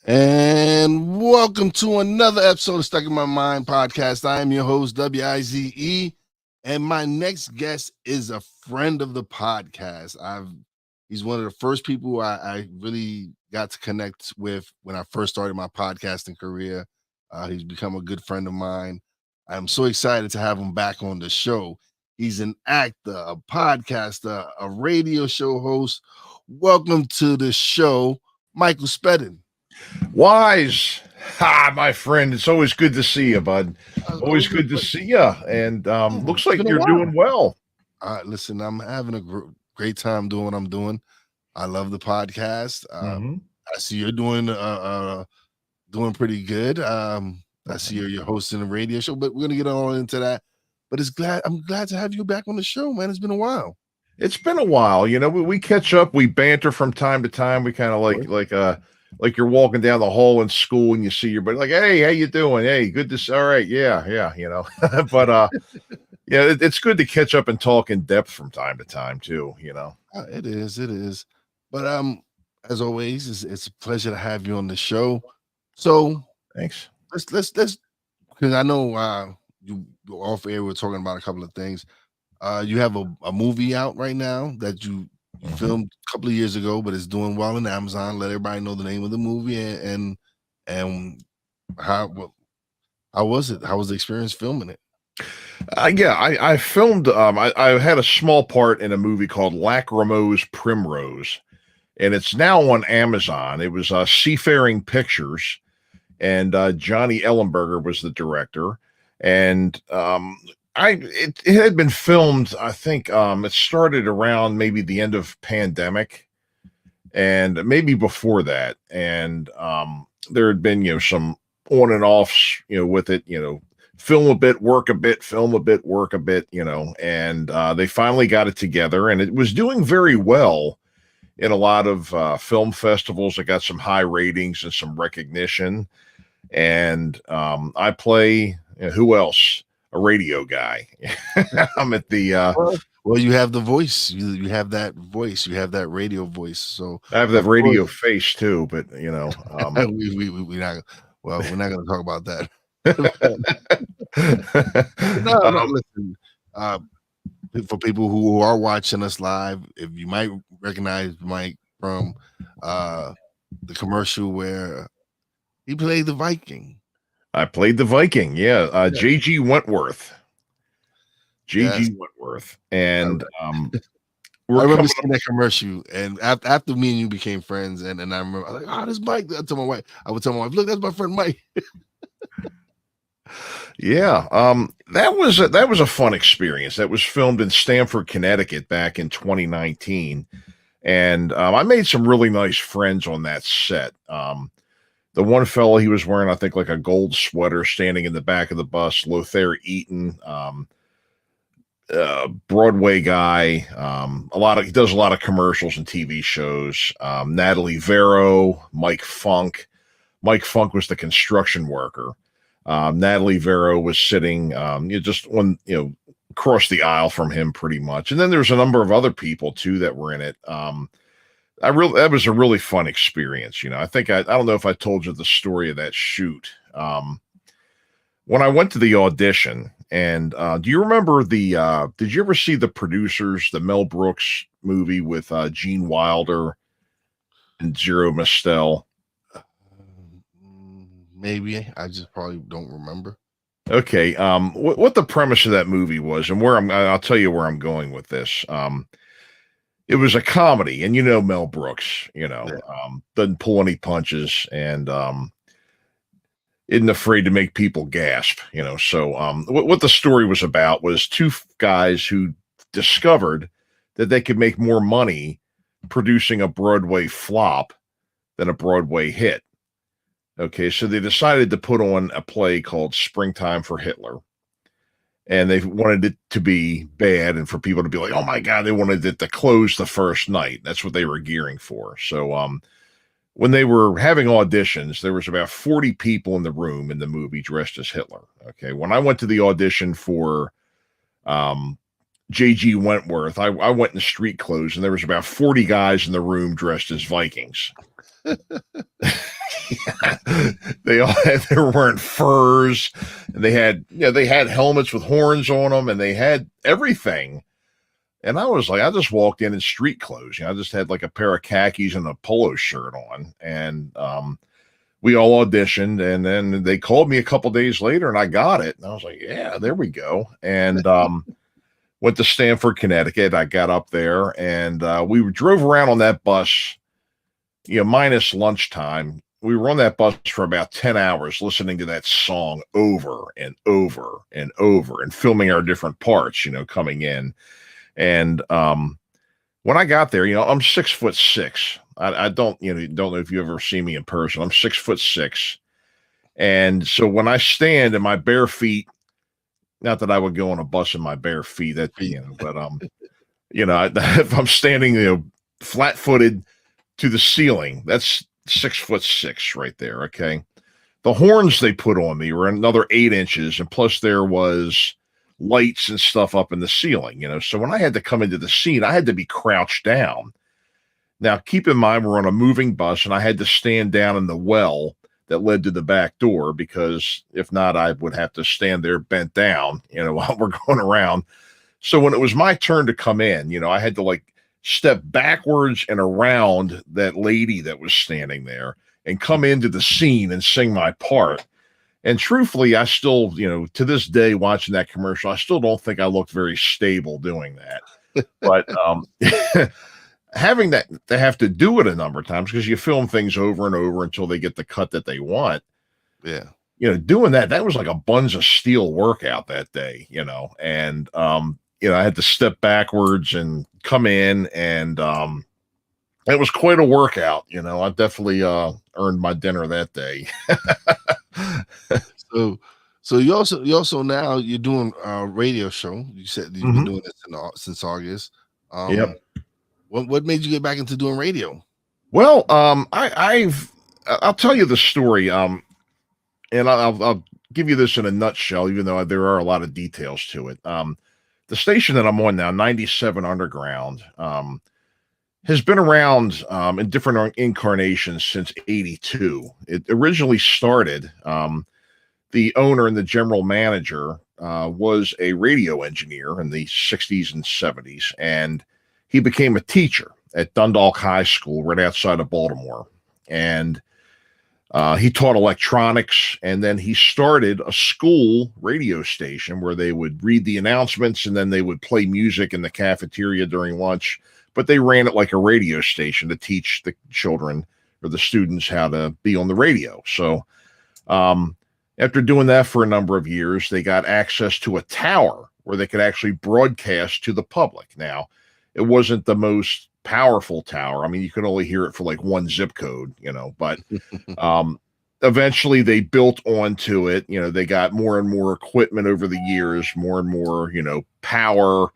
And welcome to another episode of Stuck in My Mind podcast. I am your host, WIZE, and my next guest is a friend of the podcast. He's one of the first people I really got to connect with when I first started my podcasting career. He's become a good friend of mine. I'm so excited to have him back on the show. He's an actor, a podcaster, a radio show host. Welcome to the show, Michael Spedden. Wise. My friend. It's always good to see you, bud. Always good to see you. And looks like you're doing well. Listen, I'm having a great time doing what I'm doing. I love the podcast. I see you're doing pretty good. I see you're hosting a radio show, but we're gonna get all into that. But I'm glad to have you back on the show, man. It's been a while. It's been a while. You know, we catch up, we banter from time to time. We kind of like you're walking down the hall in school and you see your buddy, like, hey, how you doing? Hey, good to see. All right, yeah, you know. But yeah, it's good to catch up and talk in depth from time to time too. You know, it is. But as always, it's a pleasure to have you on the show. So thanks. Let's because I know you off air. We're talking about a couple of things. You have a movie out right now that you filmed a couple of years ago, but it's doing well in Amazon. Let everybody know the name of the movie and how was it? How was the experience filming it? Yeah, I filmed. I had a small part in a movie called Lacrimosa Primrose, and it's now on Amazon. It was Seafaring Pictures, and Johnny Ellenberger was the director, and it had been filmed. I think it started around maybe the end of pandemic, and maybe before that, and there had been some on and offs with it, film a bit, work a bit, film a bit, work a bit, and they finally got it together, and it was doing very well in a lot of film festivals. It got some high ratings and some recognition, and I play who else? A radio guy. I'm at the well, you have the voice. You have that voice. You have that radio voice. So I have that radio face too, but we not we're not going to talk about that. No, listen. For people who are watching us live, if you might recognize Mike from the commercial where he played the Viking. I played the Viking, yeah. J.G. Wentworth. J.G. Wentworth. And I remember seeing that commercial, and after me and you became friends, and I remember I was like, this Mike. I would tell my wife, look, that's my friend Mike. Yeah, that was a fun experience. That was filmed in Stamford, Connecticut back in 2019, and I made some really nice friends on that set. The one fellow, he was wearing, I think, like a gold sweater, standing in the back of the bus. Lothair Eaton, Broadway guy. He does a lot of commercials and TV shows. Natalie Vero, Mike Funk. Mike Funk was the construction worker. Natalie Vero was sitting, just across the aisle from him, pretty much. And then there's a number of other people too that were in it. That was a really fun experience. I think I don't know if I told you the story of that shoot. When I went to the audition, and do you remember did you ever see The Producers, the Mel Brooks movie with Gene Wilder and Zero Mostel? Maybe. I just probably don't remember. Okay. What the premise of that movie was, and I'll tell you where I'm going with this. It was a comedy, and Mel Brooks, doesn't pull any punches, and isn't afraid to make people gasp, So what the story was about was two guys who discovered that they could make more money producing a Broadway flop than a Broadway hit. Okay, so they decided to put on a play called Springtime for Hitler. And they wanted it to be bad and for people to be like, oh my God, they wanted it to close the first night. That's what they were gearing for. So when they were having auditions, there was about 40 people in the room in the movie dressed as Hitler. Okay, when I went to the audition for J.G. Wentworth, I went in street clothes, and there was about 40 guys in the room dressed as Vikings. They were wearing furs, and they had helmets with horns on them, and they had everything. And I was like, I just walked in street clothes. I just had like a pair of khakis and a polo shirt on, and we all auditioned, and then they called me a couple days later, and I got it. And I was like, yeah, there we go. And went to Stamford, Connecticut. I got up there, and we drove around on that bus, minus lunchtime. We were on that bus for about 10 hours listening to that song over and over and over and filming our different parts, coming in. And when I got there, I'm 6'6". I don't know if you ever see me in person. I'm 6'6". And so when I stand in my bare feet, not that I would go on a bus in my bare feet, but if I'm standing, flat footed to the ceiling, that's 6'6" right there. Okay. The horns they put on me were another 8 inches. And plus there was lights and stuff up in the ceiling, So when I had to come into the scene, I had to be crouched down. Now, keep in mind, we're on a moving bus, and I had to stand down in the well that led to the back door, because if not, I would have to stand there bent down, while we're going around. So when it was my turn to come in, I had to step backwards and around that lady that was standing there and come into the scene and sing my part. And truthfully, I still, to this day, watching that commercial, I still don't think I looked very stable doing that. But having that, they have to do it a number of times because you film things over and over until they get the cut that they want. Yeah. Doing that was like a buns of steel workout that day, and, I had to step backwards and come in, and it was quite a workout. I definitely earned my dinner that day. So you also now you're doing a radio show. You said you've been doing this since August. Yep. What made you get back into doing radio? Well, I'll tell you the story. And I'll give you this in a nutshell, even though there are a lot of details to it. The station that I'm on now, 97 Underground, has been around in different incarnations since '82. It originally started. The owner and the general manager was a radio engineer in the 60s and 70s, and he became a teacher at Dundalk High School right outside of Baltimore. And he taught electronics, and then he started a school radio station where they would read the announcements, and then they would play music in the cafeteria during lunch. But they ran it like a radio station to teach the children or the students how to be on the radio. So after doing that for a number of years, they got access to a tower where they could actually broadcast to the public. Now, it wasn't the most powerful tower. I mean, you could only hear it for like one zip code, but eventually they built onto it. They got more and more equipment over the years, more and more, power,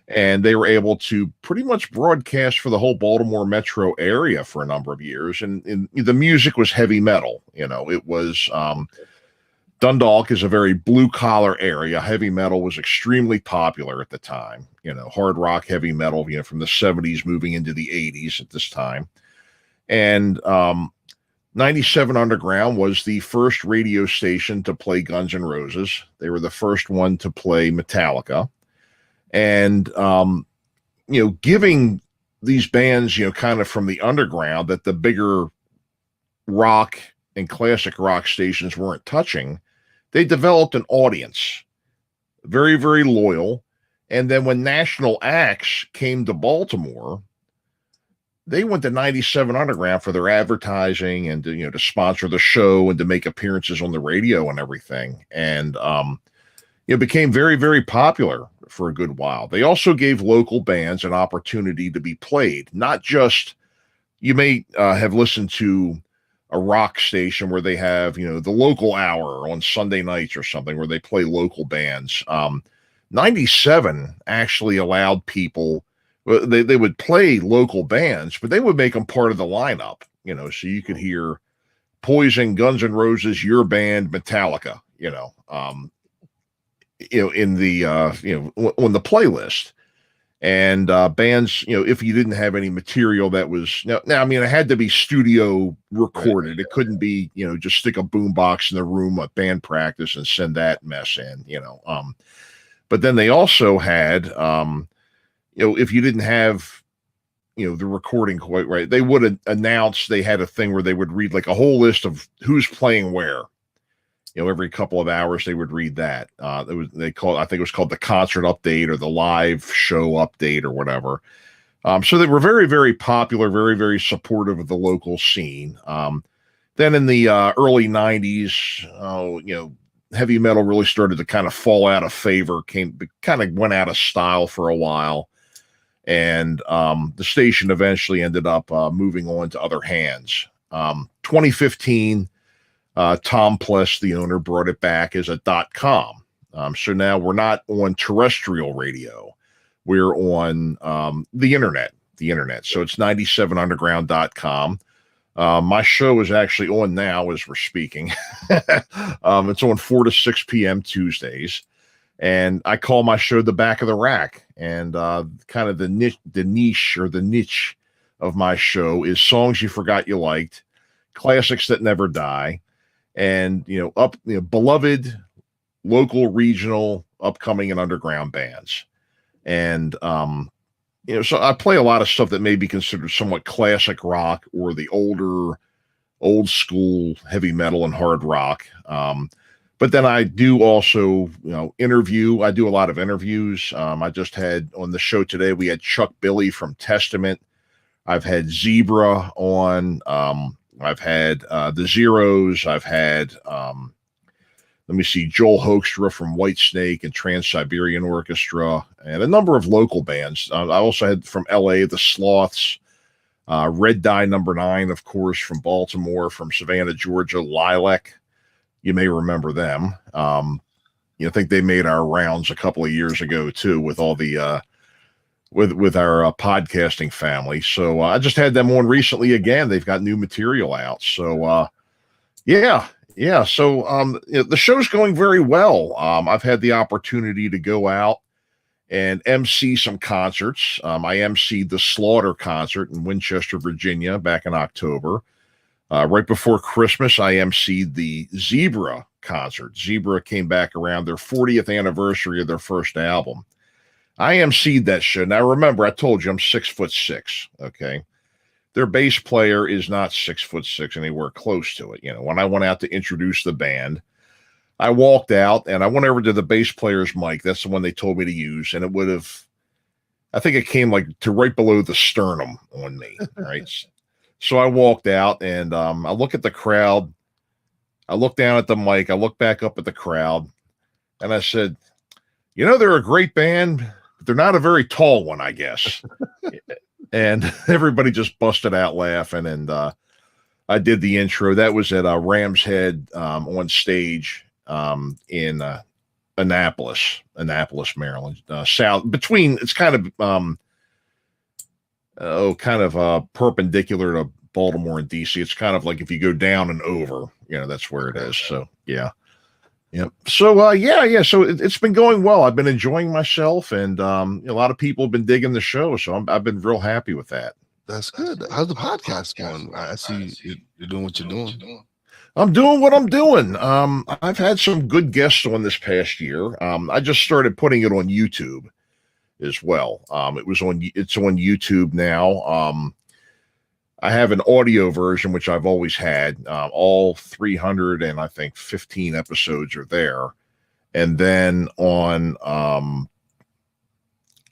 and they were able to pretty much broadcast for the whole Baltimore metro area for a number of years. And the music was heavy metal. It was, Dundalk is a very blue collar area. Heavy metal was extremely popular at the time, hard rock, heavy metal, from the 70s moving into the 80s at this time. And 97 Underground was the first radio station to play Guns N' Roses. They were the first one to play Metallica. And, giving these bands, kind of from the underground that the bigger rock and classic rock stations weren't touching, they developed an audience, very, very loyal. And then when national acts came to Baltimore, they went to 97 Underground for their advertising and to sponsor the show and to make appearances on the radio and everything. And it became very, very popular for a good while. They also gave local bands an opportunity to be played, not just, you may have listened to a rock station where they have, the local hour on Sunday nights or something where they play local bands. 97 actually allowed people, they would play local bands, but they would make them part of the lineup, so you could hear Poison, Guns N' Roses, Your Band, Metallica, in the, on the playlist. And bands, if you didn't have any material that was now, I mean, it had to be studio recorded. Right. It couldn't be, just stick a boombox in the room at band practice and send that mess in, But then they also had, if you didn't have, the recording quite right, they would have announced they had a thing where they would read like a whole list of who's playing where. Every couple of hours they would read that. I think it was called the concert update or the live show update or whatever. So they were very, very popular, very, very supportive of the local scene. Then in the early 90s, heavy metal really started to kind of fall out of favor, kind of went out of style for a while. And the station eventually ended up moving on to other hands. 2015, Tom Pless, the owner, brought it back as a .com. So now we're not on terrestrial radio. We're on the internet. So it's 97underground.com. My show is actually on now as we're speaking. It's on 4 to 6 p.m. Tuesdays. And I call my show The Back of the Rack. And kind of the niche of my show is songs you forgot you liked, classics that never die, and beloved local, regional, upcoming, and underground bands. And so I play a lot of stuff that may be considered somewhat classic rock or the old school heavy metal and hard rock. But then I do also, interview. I do a lot of interviews. I just had on the show today, we had Chuck Billy from Testament. I've had Zebra on. I've had the Zeros. I've had, Joel Hoekstra from Whitesnake and Trans-Siberian Orchestra, and a number of local bands. I also had from LA, the Sloths, Red Dye Number 9, of course, from Baltimore, from Savannah, Georgia, Lilac. You may remember them. I think they made our rounds a couple of years ago too, with all the with our podcasting family. So I just had them on recently again. They've got new material out. So yeah. So the show's going very well. I've had the opportunity to go out and MC some concerts. I MC'd the Slaughter concert in Winchester, Virginia back in October. Right before Christmas, I MC'd the Zebra concert. Zebra came back around their 40th anniversary of their first album. I MC'd that show. Now, remember, I told you I'm 6'6", okay? Their bass player is not 6'6", anywhere close to it. When I went out to introduce the band, I walked out and I went over to the bass player's mic. That's the one they told me to use. And I think it came like to right below the sternum on me, right? So I walked out and I look at the crowd. I look down at the mic. I look back up at the crowd and I said, they're a great band, but they're not a very tall one, I guess. And everybody just busted out laughing. And I did the intro. That was at Ram's Head on stage in Annapolis, Maryland. South between, it's kind of perpendicular to Baltimore and DC. It's kind of like if you go down and over, that's where it is. So yeah. Yep. So So it's been going well. I've been enjoying myself, and a lot of people have been digging the show. So I've been real happy with that. That's good. How's the podcast going? I see you're doing what you're doing. I'm doing what I'm doing. I've had some good guests on this past year. I just started putting it on YouTube as well. It's on YouTube now. I have an audio version, which I've always had. All 300 and I think 15 episodes are there. And then on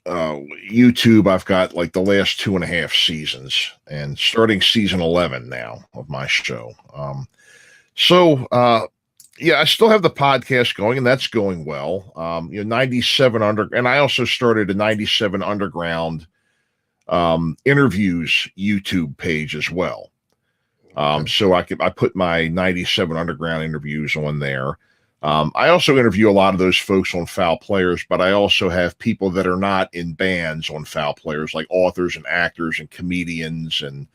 YouTube, I've got like the last 2.5 seasons, and starting season 11 now of my show. I still have the podcast going, and that's going well. 97 and I also started a 97 Underground interviews YouTube page as well. So I put my 97 Underground interviews on there. I also interview a lot of those folks on Foul Players, but I also have people that are not in bands on Foul Players, like authors and actors and comedians and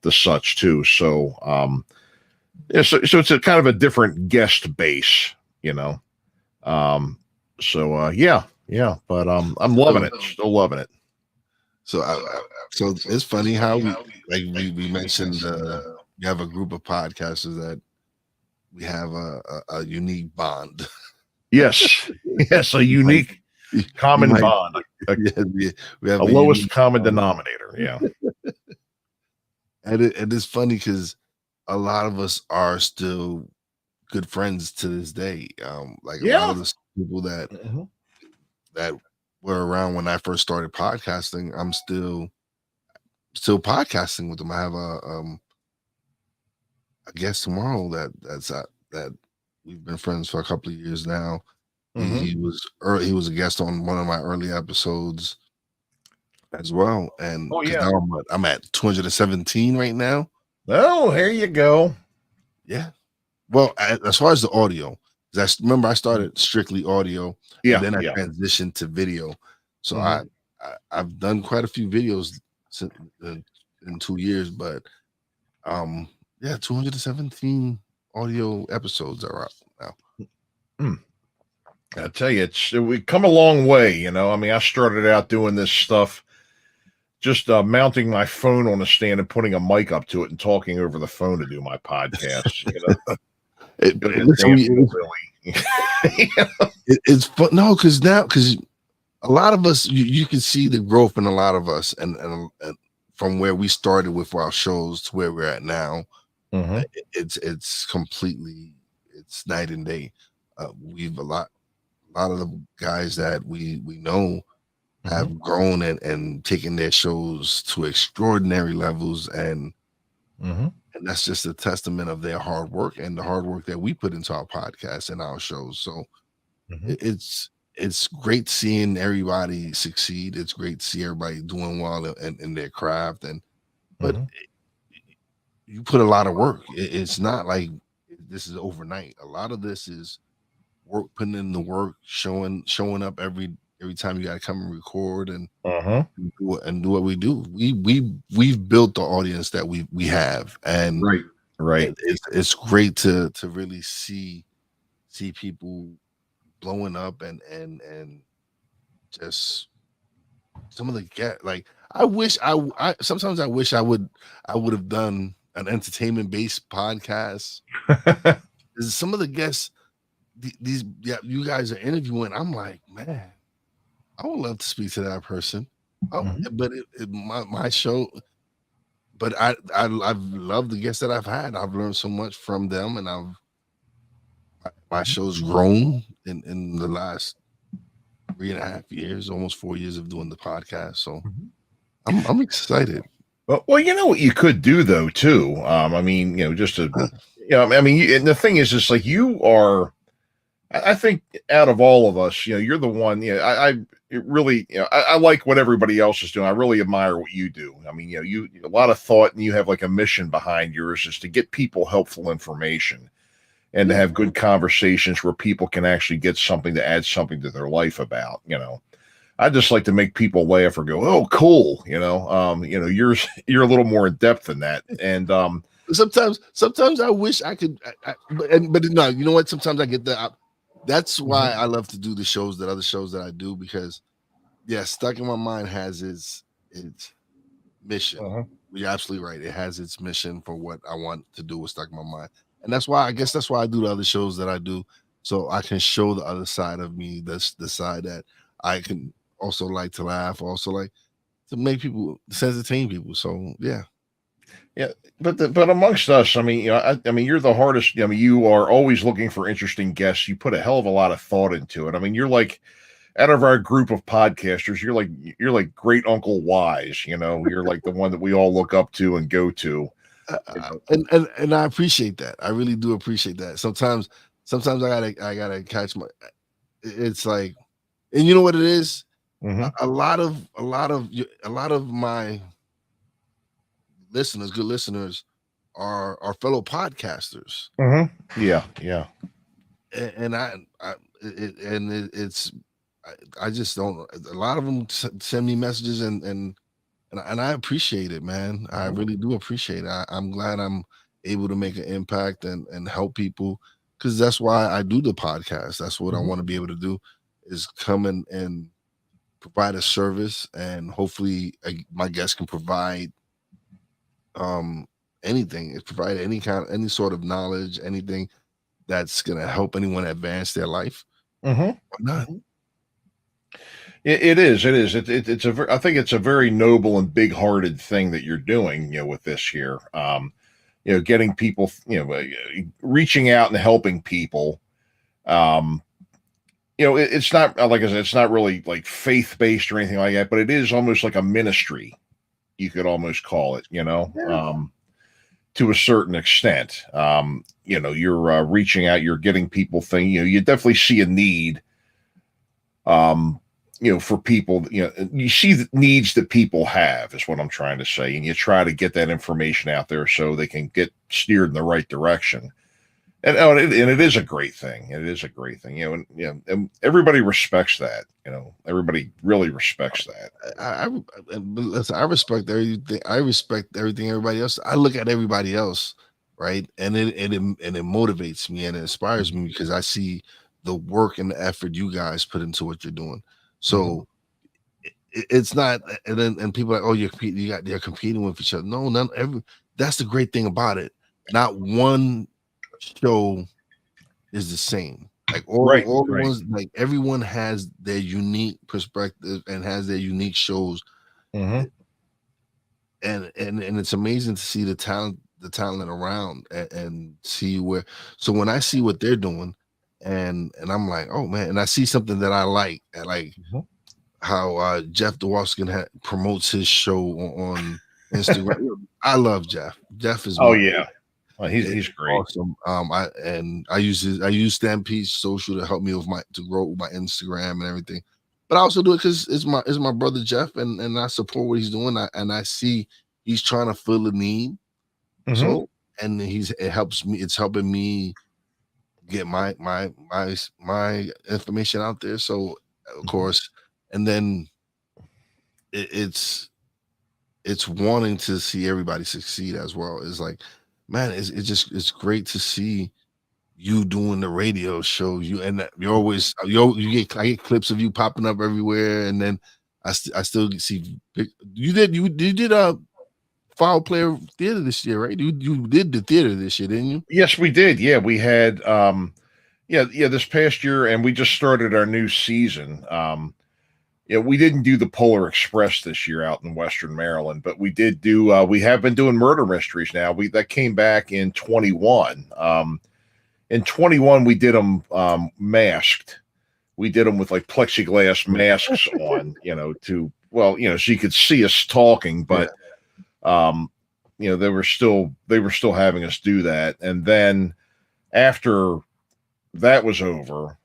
the such too. So, so it's a kind of a different guest base, but I'm loving it. Still loving it. So it's funny how we mentioned we have a group of podcasters that we have a unique bond. Yes, yes, a unique You common might, bond, yeah, we have a a lowest unique common bond. denominator. Yeah. And it's funny because a lot of us are still good friends to this day. Like a lot Yeah. of the people that Mhm. that were around when I first started podcasting, I'm still podcasting with them. I have a guest tomorrow that we've been friends for a couple of years now. Mhm. He was a guest on one of my early episodes as well, and Oh, because yeah. now I'm at 217 right now. Oh, here you go. Yeah. Well, as far as the audio, 'cause remember I started strictly audio, and Yeah, then I yeah. transitioned to video. So Mhm. I've done quite a few videos since, in 2 years, but yeah, 217 audio episodes are out now. Mm. I tell you, we come a long way. You know, I mean, I started out doing this stuff just mounting my phone on a stand and putting a mic up to it and talking over the phone to do my podcast. You know, just a Listen, damn hillbilly. it's fun. No, because a lot of us, you can see the growth in a lot of us, and from where we started with our shows to where we're at now, Mhm. it's completely, it's night and day. We've a lot of the guys that we know Mhm. have grown and taken their shows to extraordinary levels, Mhm. and that's just a testament of their hard work and the hard work that we put into our podcast and our shows. So Mhm. it's great seeing everybody succeed. It's great to see everybody doing well in their craft, but Mhm. you put a lot of work. It's not like this is overnight. A lot of this is work, putting in the work, showing up every time you got to come and record Uh-huh. and do what we do. We've built the audience that we have, and Right. Right. it's great to really see people blowing up and just some of the get like I sometimes I wish I would have done an entertainment based podcast. Some of the guests these yeah you guys are interviewing, I'm like, man, I would love to speak to that person. Oh, Mhm. but my show, but I've loved the guests that I've had. I've learned so much from them, and my show's grown in the last 3.5 years, almost 4 years of doing the podcast. So Mhm. I'm excited. Well, you know what you could do though too. I mean, you know, just to, you know, I mean, and the thing is, just like you are. I think out of all of us, you know, you're the one. You know, it really, you know, I like what everybody else is doing. I really admire what you do. I mean, you know, you a lot of thought, and you have like a mission behind yours is to get people helpful information and to Yeah. have good conversations where people can actually get something to add something to their life about. You know, I just like to make people laugh or go, "Oh, cool." You know, you're a little more in depth than that, and Sometimes I wish I could, but no, you know what? Sometimes I get that. That's why I love to do the other shows that I do, because yeah, Stuck in My Mind has its mission. uh-huh. You're absolutely right. It has its mission for what I want to do with Stuck in My Mind, and that's why I guess that's why I do the other shows that I do, so I can show the other side of me. That's the side that I can also like to laugh, also like to make people to entertain people. So yeah. Yeah, but amongst us, I mean, you know, I mean, you're the hardest. I mean, you are always looking for interesting guests. You put a hell of a lot of thought into it. I mean, you're like out of our group of podcasters, you're like great Uncle Wise. You know, you're like the one that we all look up to and go to. You know. And I appreciate that. I really do appreciate that. Sometimes I gotta catch my. It's like, and you know what it is. Mm-hmm. A lot of my listeners, good listeners, are fellow podcasters, Mm-hmm. Yeah, yeah. and it's I just don't. A lot of them send me messages and I appreciate it, man. I Mhm. really do appreciate it. I'm glad I'm able to make an impact and help people, because that's why I do the podcast. That's what I Mhm. want to be able to do, is come and provide a service, and hopefully my guests can provide anything, provide any sort of knowledge, anything that's gonna help anyone advance their life. Mm-hmm. Why not? It is. It is. I think it's a very noble and big-hearted thing that you're doing, with this here. Getting people, reaching out and helping people. It's not, like I said, it's not really like faith-based or anything like that, but it is almost like a ministry. You could almost call it, Yeah. to a certain extent. You're reaching out, you're getting people things. You definitely see a need. For people, you see the needs that people have is what I'm trying to say. And you try to get that information out there so they can get steered in the right direction. And it is a great thing. It is a great thing, and everybody respects that. Everybody really respects that. Listen, I respect everything. I respect everything everybody else. I look at everybody else, right, and it motivates me and it inspires me because I see the work and the effort you guys put into what you're doing. So it's not, and people are like, oh, they're competing with each other. No, that's the great thing about it. Not one show is the same. Like all the ones, like everyone has their unique perspective and has their unique shows. And it's amazing to see the talent around and see where. So when I see what they're doing, and I'm like, oh man, and I see something that I like how Jeff Dwoskin promotes his show on Instagram. I love Jeff. Jeff is he's great. Awesome. I use Stampede's social to help me to grow my Instagram and everything. But I also do it because it's my brother Jeff, and I support what he's doing. I see he's trying to fill a need. So and it's helping me get my information out there. So of course, and then it's wanting to see everybody succeed as well. It's like, man, it's great to see you doing the radio show. You're always I get clips of you popping up everywhere, and then I still see you did a Foul Player Theater this year, right? You did the theater this year, didn't you? Yes, we did. Yeah, we had this past year, and we just started our new season. We didn't do the Polar Express this year out in Western Maryland, but we did do. We have been doing murder mysteries now. That came back in 21. In 21, we did them masked. We did them with like plexiglass masks on, so you could see us talking, but they were still having us do that. And then after that was over,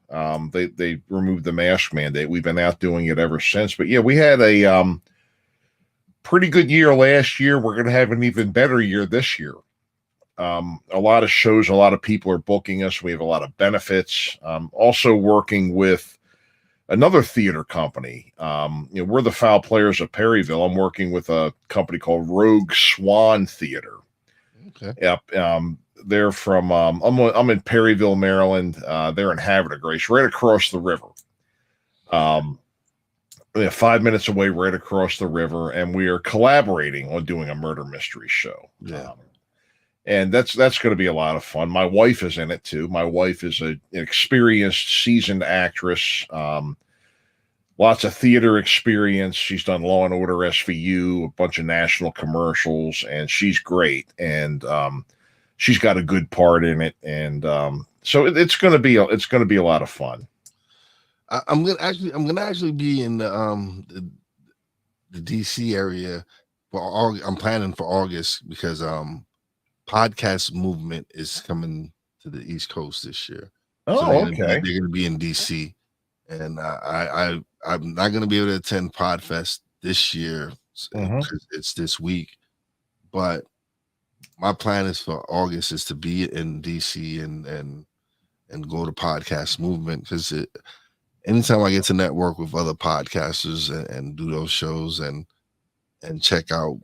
they removed the mask mandate. We've been out doing it ever since. But yeah, we had a pretty good year last year. We're going to have an even better year this year. A lot of shows, a lot of people are booking us. We have a lot of benefits. Also working with another theater company. We're the Foul Players of Perryville. I'm working with a company called Rogue Swan Theater. Okay. Yep. They're from I'm in Perryville, Maryland. They're in Havre de Grace, right across the river. 5 minutes away, right across the river, and we are collaborating on doing a murder mystery show. Yeah. And that's going to be a lot of fun. My wife is in it too. My wife is an experienced, seasoned actress. Lots of theater experience. She's done Law and Order SVU, a bunch of national commercials, and she's great. And she's got a good part in it. And so it's going to be a lot of fun. I'm gonna actually be in the DC area I'm planning for August because podcast movement is coming to the East Coast this year. Oh, okay. They're gonna be in DC, and I'm not gonna be able to attend Podfest this year because it's this week. But my plan is for August is to be in DC and go to podcast movement because anytime I get to network with other podcasters and do those shows and check out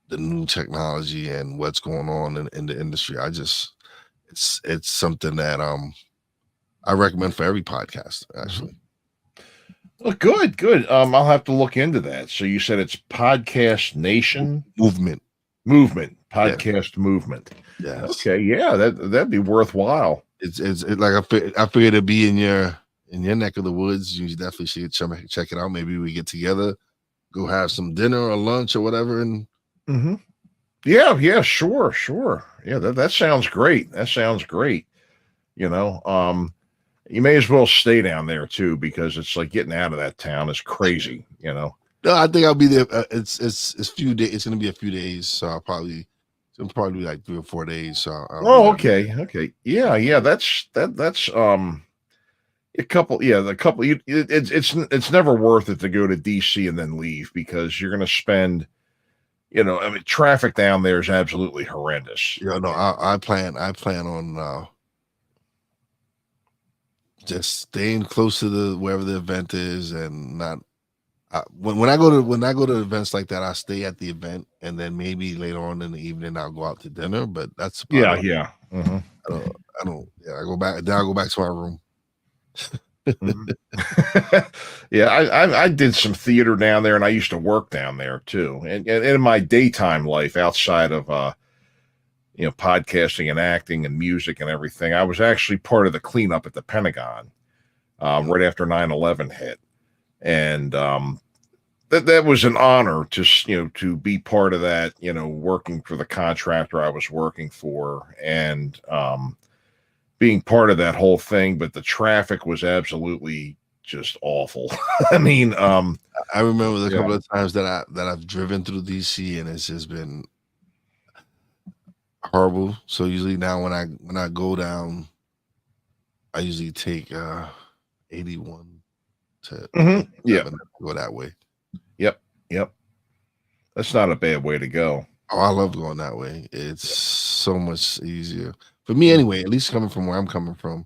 the new technology and what's going on in the industry, it's something that I recommend for every podcast, actually. Oh, good, good. I'll have to look into that. So you said it's Podcast Nation Movement. Movement, Yeah. Podcast Movement. Yes. Okay, yeah, that'd be worthwhile. It's like I figured it'd be in your neck of the woods. You definitely should check it out. Maybe we get together, go have some dinner or lunch or whatever. And Mm-hmm. Yeah, sure. Yeah, that sounds great. That sounds great. You know, you may as well stay down there too, because it's like getting out of that town is crazy. You know. no, I think I'll be there. It's few days. It's gonna be a few days, so it'll probably be like 3 or 4 days. So I'll be Oh, there. okay. Yeah. That's a couple. Yeah, the couple. It's never worth it to go to DC and then leave, because you're going to spend. I mean, traffic down there is absolutely horrendous. Yeah, no, I plan on just staying close to wherever the event is, and not when I go to events like that, I stay at the event, and then maybe later on in the evening I'll go out to dinner. But that's about it. Yeah. Mm-hmm. I don't. Yeah, I go back. Then I go back to my room. Yeah, I did some theater down there, and I used to work down there too. And in my daytime life, outside of podcasting and acting and music and everything, I was actually part of the cleanup at the Pentagon right after 9/11 hit, and that was an honor to be part of that. Working for the contractor I was working for, and being part of that whole thing. But the traffic was absolutely just awful. I mean, I remember the couple of times that I've driven through DC, and it's just been horrible. So usually now when I go down, I usually take 81 to go that way. Yep. That's not a bad way to go. Oh, I love going that way. It's so much easier for me anyway. At least coming from where I'm coming from.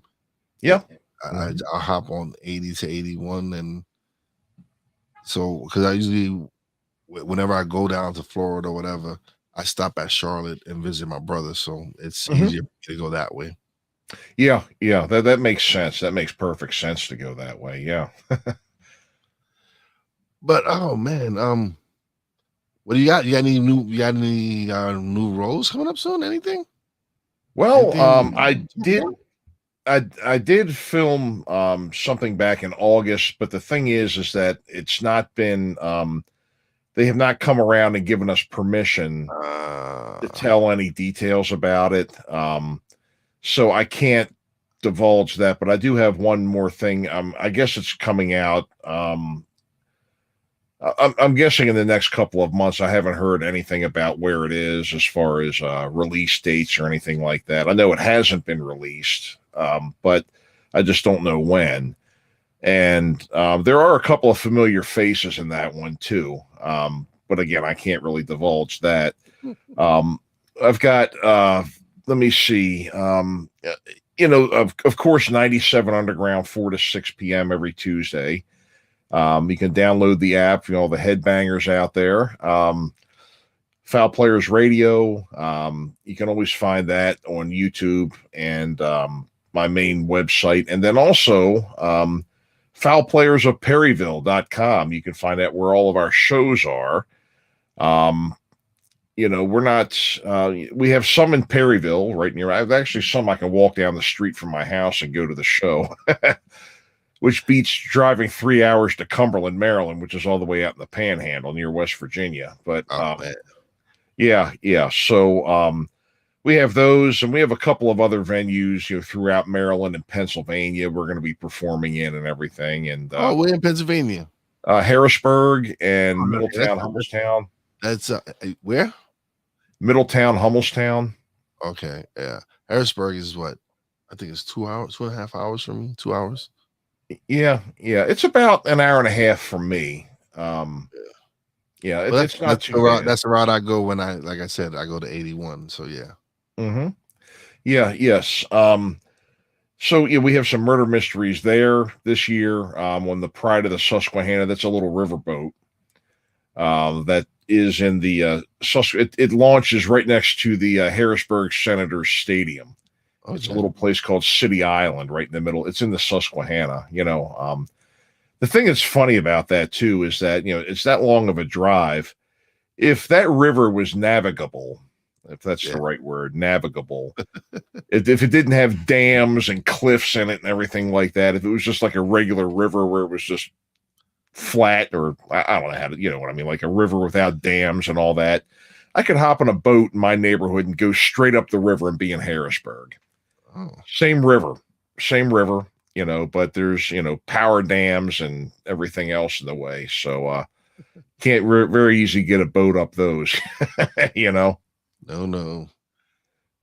Yeah. I'll hop on 80 to 81, and so because I usually, whenever I go down to Florida or whatever, I stop at Charlotte and visit my brother, so it's easier to go that way. Yeah, that makes sense. That makes perfect sense to go that way. Yeah. But oh man, what do you got? You got any new roles coming up soon? Anything? Well, Anything? I did film something back in August, but the thing is that it's not been they have not come around and given us permission to tell any details about it. So I can't divulge that, but I do have one more thing. I guess it's coming out. I'm guessing in the next couple of months. I haven't heard anything about where it is as far as release dates or anything like that. I know it hasn't been released, but I just don't know when. And there are a couple of familiar faces in that one too. But again, I can't really divulge that. I've got, let me see, of course, 97 Underground, 4 to 6 p.m. every Tuesday. You can download the app, all the headbangers out there. Foul Players Radio. You can always find that on YouTube and my main website. And then also foulplayersofperryville.com. You can find out where all of our shows are. We're not, we have some in Perryville right near. I have actually some I can walk down the street from my house and go to the show. Which beats driving 3 hours to Cumberland, Maryland, which is all the way out in the Panhandle near West Virginia. But yeah. So we have those, and we have a couple of other venues, throughout Maryland and Pennsylvania. We're going to be performing in and everything. And we're in Pennsylvania, Harrisburg and Middletown, Hummelstown. That's where? Middletown, Hummelstown. Okay, yeah. Harrisburg is what? I think it's 2 hours, 2.5 hours from me. 2 hours. Yeah. It's about an hour and a half from me. It's not too bad. That's the route I go when like I said, I go to 81. So yeah. Mm-hmm. Yeah. Yes. So we have some murder mysteries there this year. On the Pride of the Susquehanna, that's a little riverboat. That is in the it launches right next to the Harrisburg Senators Stadium. Okay. It's a little place called City Island right in the middle. It's in the Susquehanna. The the thing that's funny about that too is that, it's that long of a drive. If that river was navigable, if that's the Yeah. right word, navigable, if it didn't have dams and cliffs in it and everything like that, if it was just like a regular river where it was just flat, or I don't know how to, you know what I mean, like a river without dams and all that, I could hop on a boat in my neighborhood and go straight up the river and be in Harrisburg. Oh. Same river, but there's, power dams and everything else in the way. So, can't very easy get a boat up those, No. and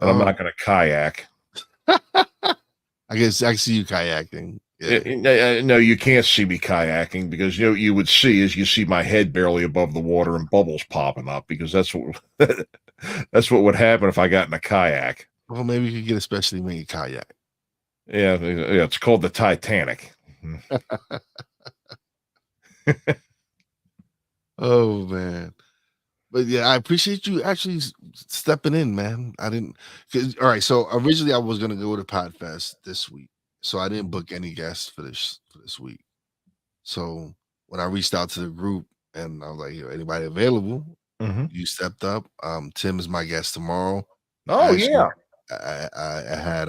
I'm not going to kayak. I guess I see you kayaking. Yeah. No, you can't see me kayaking because you would see is you see my head barely above the water and bubbles popping up, because that's what that's what would happen if I got in a kayak. Well, maybe you could get a specially made kayak. Yeah, it's called the Titanic. Oh man. But yeah, I appreciate you actually stepping in, man. I didn't. All right, so originally I was gonna go to Podfest this week, so I didn't book any guests for this week. So when I reached out to the group and I was like, "Yo, anybody available?" Mm-hmm. You stepped up. Tim is my guest tomorrow. Oh yeah. I had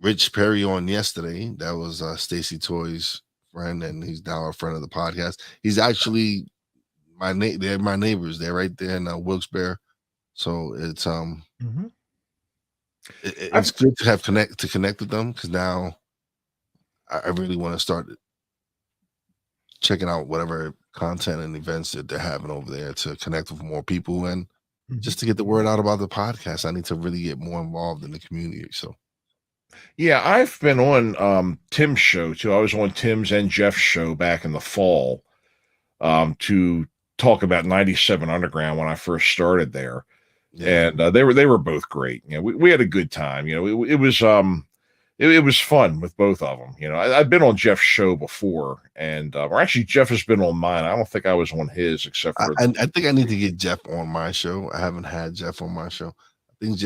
Rich Perry on yesterday. That was Stacy Toy's friend, and he's now a friend of the podcast. He's actually they're my neighbors. They're right there in Wilkes-Barre. So it's Mm-hmm. it's good to have connect with them, because now I really want to start checking out whatever content and events that they're having over there to connect with more people, and just to get the word out about the podcast. I need to really get more involved in the community. So Yeah, I've been on Tim's show too. I was on Tim's and Jeff's show back in the fall, to talk about 97 Underground when I first started there. yeah. And they were both great. We had a good time. It was fun with both of them. I've been on Jeff's show before, and or actually Jeff has been on mine. I don't think I was on his, except for I think I need to get Jeff on my show. I haven't had Jeff on my show. I think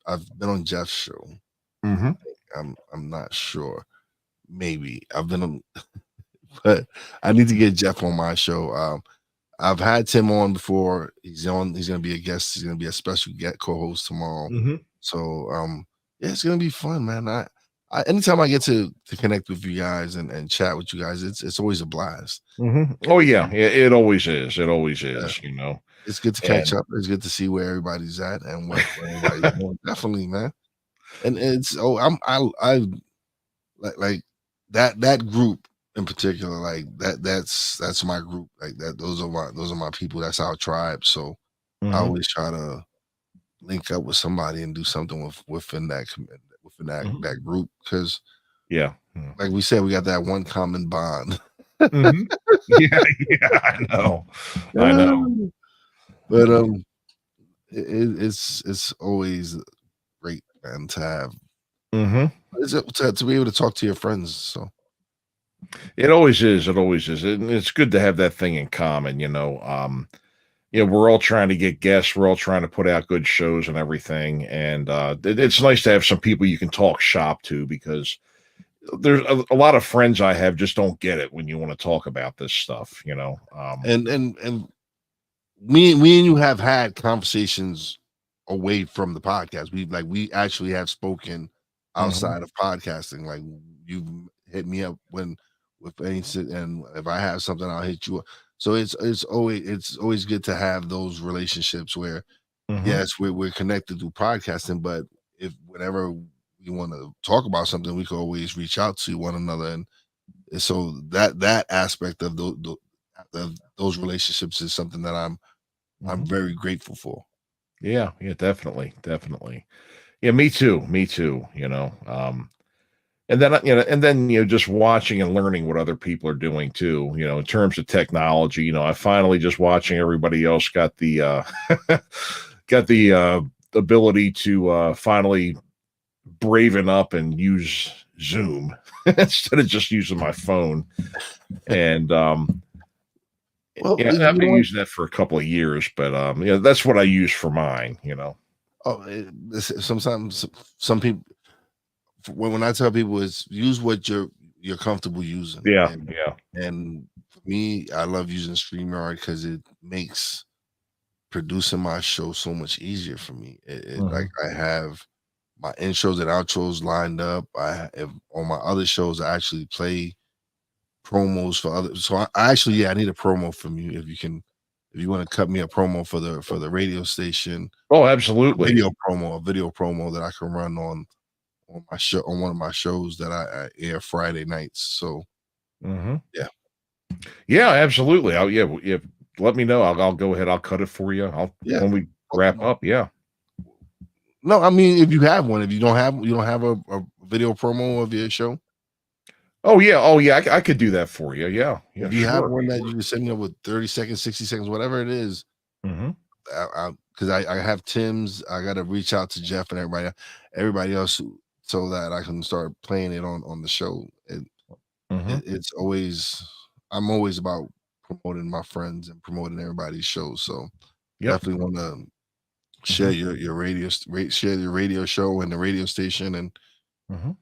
I've been on Jeff's show. Mm-hmm. I'm not sure. Maybe I've been on, but I need to get Jeff on my show. I've had Tim on before. He's going to be a guest. He's going to be a special co-host tomorrow. Mm-hmm. So yeah, it's going to be fun, man. I anytime I get to connect with you guys and chat with you guys, it's always a blast. Mm-hmm. Oh yeah, it always is. It always is. It's good to catch up. It's good to see where everybody's at and what everybody's doing. Definitely, man. And it's I like that group in particular, like that's my group, like that. Those are my people. That's our tribe. So I always try to link up with somebody and do something within that that group, because yeah, like we said, we got that one common bond. mm-hmm. yeah, I know. But it's always great, man, to have to be able to talk to your friends. So it always is. It always is. And it's good to have that thing in common. We're all trying to get guests. We're all trying to put out good shows and everything. And it's nice to have some people you can talk shop to, because there's a lot of friends I have just don't get it when you want to talk about this stuff. And we and you have had conversations away from the podcast. We actually have spoken outside of podcasting. Like, you've hit me up with anything, and if I have something, I'll hit you up. So it's always good to have those relationships where yes, we're connected through podcasting, but if whenever we want to talk about something, we can always reach out to one another, and so that aspect of those relationships is something that I'm very grateful for. Yeah, definitely. Yeah, me too. And then just watching and learning what other people are doing too, in terms of technology. I finally, just watching everybody else got the got the ability to finally braven up and use Zoom instead of just using my phone. And I've been using that for a couple of years, but that's what I use for mine. Sometimes some people, when I tell people, is use what your you're comfortable using. Yeah, yeah. And for me, I love using StreamYard because it makes producing my show so much easier for me. Like Mhm. I have my intros and outros lined up. If on my other shows I actually play promos for others. So I actually, yeah, I need a promo from you if you want to cut me a promo for the radio station, Oh, absolutely. a video promo that I can run on my show on one of my shows that I air Friday nights. So Mhm. yeah, Yeah, absolutely. Yeah, let me know. I'll go ahead. I'll cut it for you. yeah. When we wrap up. Yeah. No, I mean if you have one, if you don't have a video promo of your show. Oh yeah. Oh yeah. I could do that for you. Yeah. Yeah. If you have Sure. one that you can send me over 30 seconds, 60 seconds, whatever it is, Mhm. because I have Tim's, I got to reach out to Jeff and everybody else so that I can start playing it on the show. Mhm. It's always I'm always about promoting my friends and promoting everybody's shows. So Yep. definitely want to share Mhm. share your radio show and the radio station. And Mhm.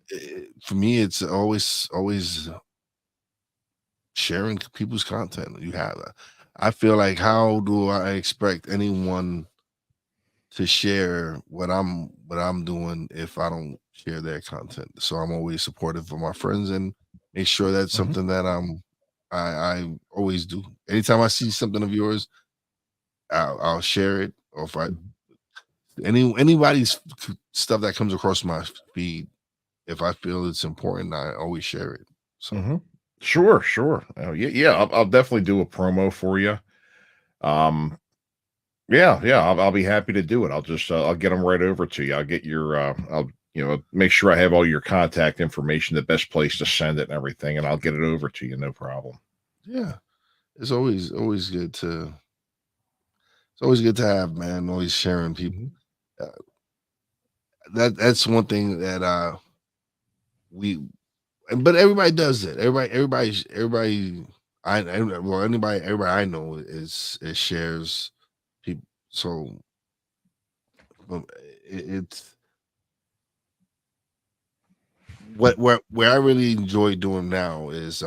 for me, it's always sharing people's content. I feel like how do I expect anyone to share what I'm doing if I don't share their content? So I'm always supportive of my friends and make sure that's Mhm. something that I always do. Anytime I see something of yours, I'll share it. Or if I Mhm. anybody's stuff that comes across my feed, if I feel it's important, I always share it. So Mhm. Sure. Sure. Oh yeah. Yeah. I'll definitely do a promo for you. Um. Yeah. Yeah. I'll be happy to do it. I'll get them right over to you. I'll get your. I'll make sure I have all your contact information, the best place to send it, and everything, and I'll get it over to you. No problem. yeah, it's always good to have, man. Always sharing people. Mhm. Uh, that's one thing that we but everybody does it. Everybody well everybody I know is shares people. So it's where I really enjoy doing now is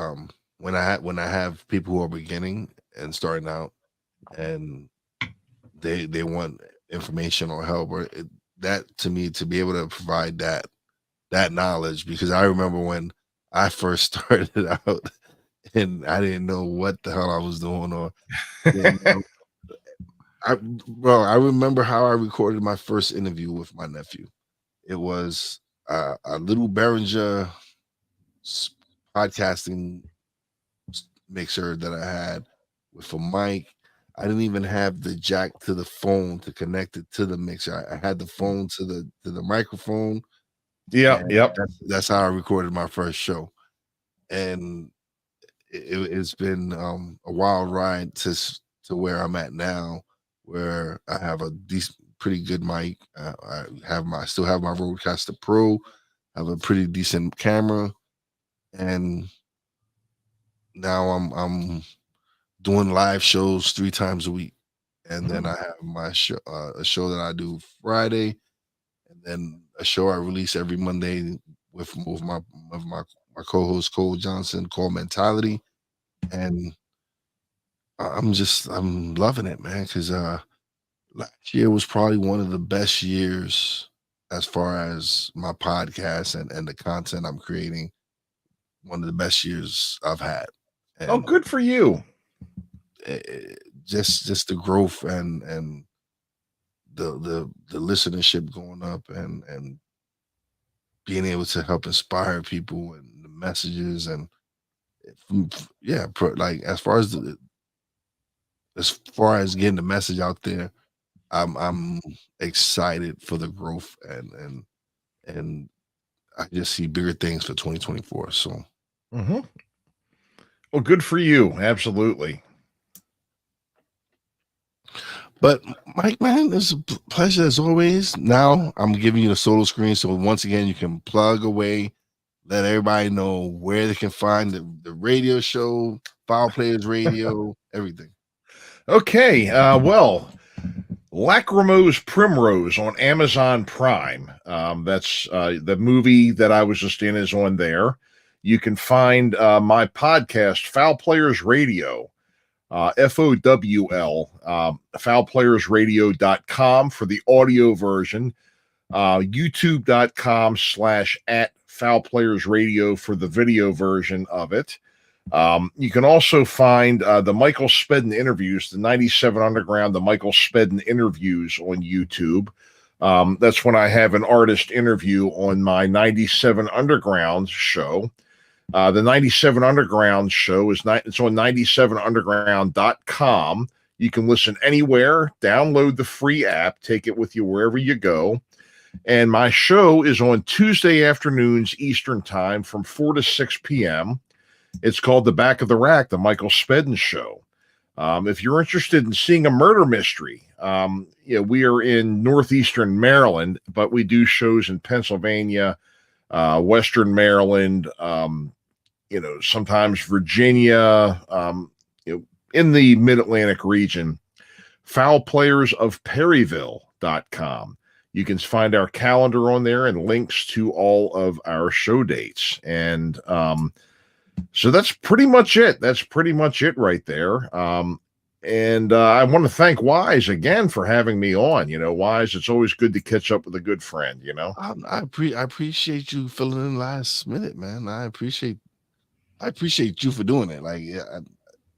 when I have people who are beginning and starting out and they want information or help that to me to be able to provide that knowledge because I remember when I first started out and I didn't know what the hell I was doing or didn't know. I remember how I recorded my first interview with my nephew. It was a little Behringer s- podcasting mixer that I had with a mic. I didn't even have the jack to the phone to connect it to the mixer. I had the phone to the microphone, Yeah. and Yep. that's how I recorded my first show. And it's been a wild ride to where I'm at now, where I have a decent, pretty good mic. I still have my Rodecaster Pro. I have a pretty decent camera, and now I'm doing live shows 3 times a week, and then Mhm. I have my show a show that I do Friday, and then a show I release every Monday with my co-host Cole Johnson called Mentality, and I'm loving it, man, because last year was probably one of the best years as far as my podcast and the content I'm creating. One of the best years I've had, Oh, and good for you. just the growth and the listenership going up and being able to help inspire people and the messages and yeah, like as far as getting the message out there, I'm excited for the growth and I just see bigger things for 2024. So, Mhm. Well, good for you. Absolutely. but Mike, man, it's a pleasure as always. Now I'm giving you the solo screen, so once again you can plug away, let everybody know where they can find the radio show, File Players Radio, everything. Okay. Well, Lacrimose Primrose on Amazon Prime. That's the movie that I was just in is on there. you can find my podcast, Foul Players Radio, FOWL, foulplayersradio.com for the audio version, youtube.com/@foulplayersradio for the video version of it. You can also find the Michael Spedden interviews, the 97 Underground, the Michael Spedden interviews on YouTube. That's when I have an artist interview on my 97 Underground show. The 97 Underground show it's on 97underground.com. You can listen anywhere, download the free app, take it with you wherever you go. And my show is on Tuesday afternoons Eastern time from 4 to 6 p.m. It's called The Back of the Rack, the Michael Spedden Show. If you're interested in seeing a murder mystery, we are in northeastern Maryland, but we do shows in Pennsylvania, Western Maryland, sometimes Virginia, in the Mid-Atlantic region. Foulplayersofperryville.com. You can find our calendar on there and links to all of our show dates. And so that's pretty much it. That's pretty much it right there. And I want to thank Wise again for having me on. Wise, it's always good to catch up with a good friend, I appreciate you filling in last minute, man. I appreciate you for doing it. Like,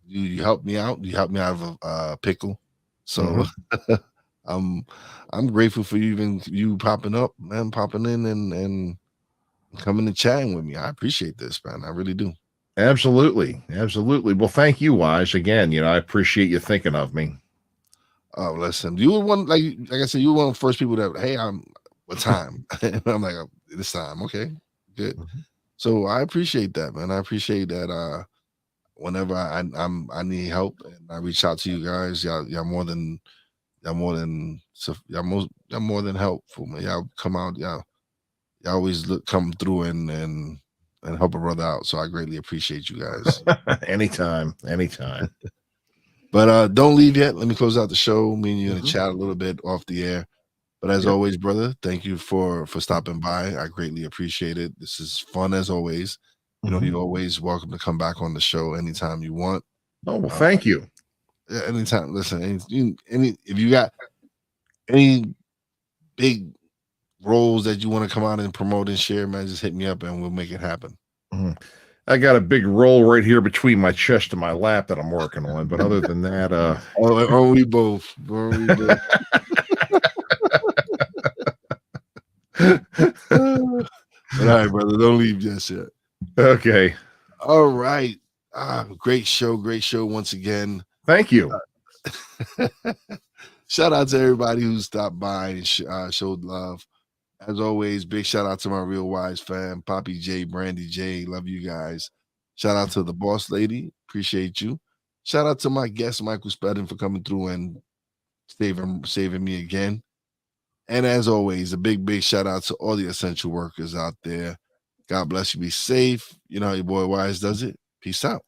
you helped me out. You helped me out of a pickle. So I'm grateful for you popping up, man, popping in and coming and chatting with me. I appreciate this, man. I really do. Absolutely. Well, thank you, Wise. Again, I appreciate you thinking of me. Oh, listen, you were one, like I said, you were one of the first people that, hey, what time? I'm like, this time. Okay, good. So I appreciate that, man. I appreciate that. Whenever I need help and I reach out to you guys, y'all more than helpful, man. Y'all come out, y'all always come through and help a brother out. So I greatly appreciate you guys. Anytime. But don't leave yet. Let me close out the show. Me and you gonna chat a little bit off the air. But as always, brother, thank you for stopping by. I greatly appreciate it. This is fun as always. You're always welcome to come back on the show anytime you want. Oh, well, thank you. Yeah, anytime. Listen, if you got any big roles that you want to come out and promote and share, man, just hit me up and we'll make it happen. I got a big roll right here between my chest and my lap that I'm working on. But other than that, are we both? All right, brother. Don't leave just yet. Okay. All right. Great show once again. Thank you. Shout out to everybody who stopped by and showed love. As always, big shout out to my Real Wise fam, Poppy J, Brandy J. Love you guys. Shout out to the boss lady. Appreciate you. Shout out to my guest, Michael Spedden, for coming through and saving me again. And as always, a big shout out to all the essential workers out there. God bless you. Be safe. You know how your boy Wise does it. Peace out.